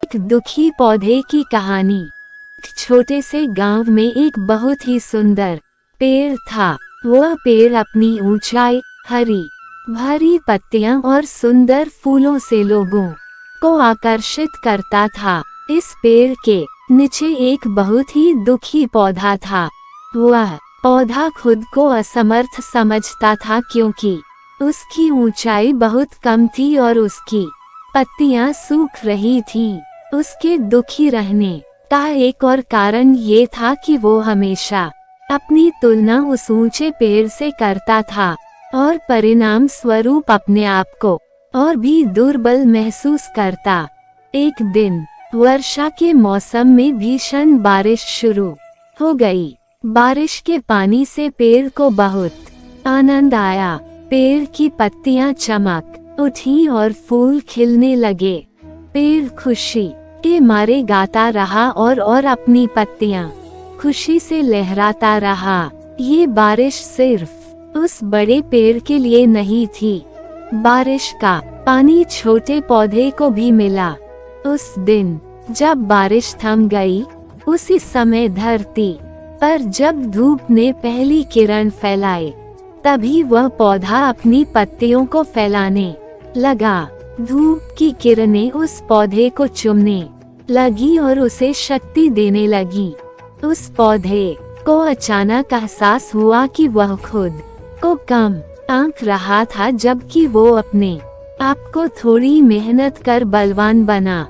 एक दुखी पौधे की कहानी। छोटे से गांव में एक बहुत ही सुंदर पेड़ था। वह पेड़ अपनी ऊंचाई, हरी भरी पत्तियां और सुंदर फूलों से लोगों को आकर्षित करता था। इस पेड़ के नीचे एक बहुत ही दुखी पौधा था। वह पौधा खुद को असमर्थ समझता था क्योंकि उसकी ऊंचाई बहुत कम थी और उसकी पत्तियां सूख रही थीं। उसके दुखी रहने का एक और कारण ये था कि वो हमेशा अपनी तुलना उस ऊंचे पेड़ से करता था और परिणाम स्वरूप अपने आप को और भी दुर्बल महसूस करता। एक दिन वर्षा के मौसम में भीषण बारिश शुरू हो गई। बारिश के पानी से पेड़ को बहुत आनंद आया। पेड़ की पत्तियां चमक उठी और फूल खिलने लगे। पेड़ खुशी के मारे गाता रहा और अपनी पत्तियां खुशी से लहराता रहा। ये बारिश सिर्फ उस बड़े पेड़ के लिए नहीं थी। बारिश का पानी छोटे पौधे को भी मिला। उस दिन जब बारिश थम गई, उसी समय धरती पर जब धूप ने पहली किरण फैलाई, तभी वह पौधा अपनी पत्तियों को फैलाने लगा। धूप की किरणें उस पौधे को चुमने लगी और उसे शक्ति देने लगी। उस पौधे को अचानक एहसास हुआ कि वह खुद को कम आंक रहा था, जबकि वो अपने आप को थोड़ी मेहनत कर बलवान बना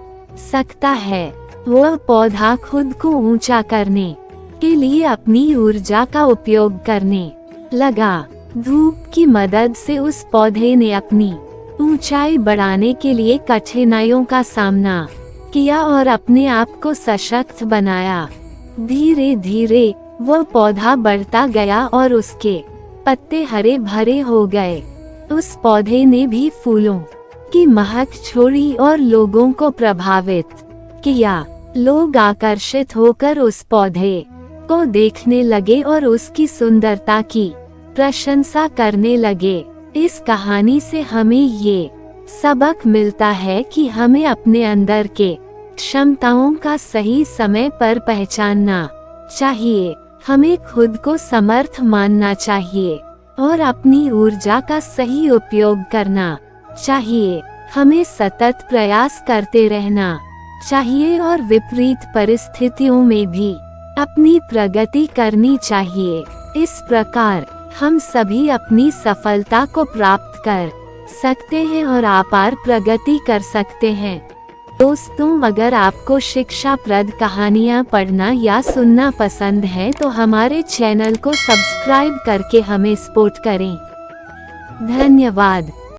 सकता है। वह पौधा खुद को ऊंचा करने के लिए अपनी ऊर्जा का उपयोग करने लगा। धूप की मदद से उस पौधे ने अपनी ऊंचाई बढ़ाने के लिए कठिनाइयों का सामना किया और अपने आप को सशक्त बनाया। धीरे धीरे वह पौधा बढ़ता गया और उसके पत्ते हरे भरे हो गए। उस पौधे ने भी फूलों की महक छोड़ी और लोगों को प्रभावित किया। लोग आकर्षित होकर उस पौधे को देखने लगे और उसकी सुंदरता की प्रशंसा करने लगे। इस कहानी से हमें ये सबक मिलता है कि हमें अपने अंदर के क्षमताओं का सही समय पर पहचानना चाहिए। हमें खुद को समर्थ मानना चाहिए और अपनी ऊर्जा का सही उपयोग करना चाहिए। हमें सतत प्रयास करते रहना चाहिए और विपरीत परिस्थितियों में भी अपनी प्रगति करनी चाहिए। इस प्रकार हम सभी अपनी सफलता को प्राप्त कर सकते हैं और अपार प्रगति कर सकते हैं। दोस्तों, अगर आपको शिक्षाप्रद कहानियाँ पढ़ना या सुनना पसंद है तो हमारे चैनल को सब्सक्राइब करके हमें सपोर्ट करें। धन्यवाद।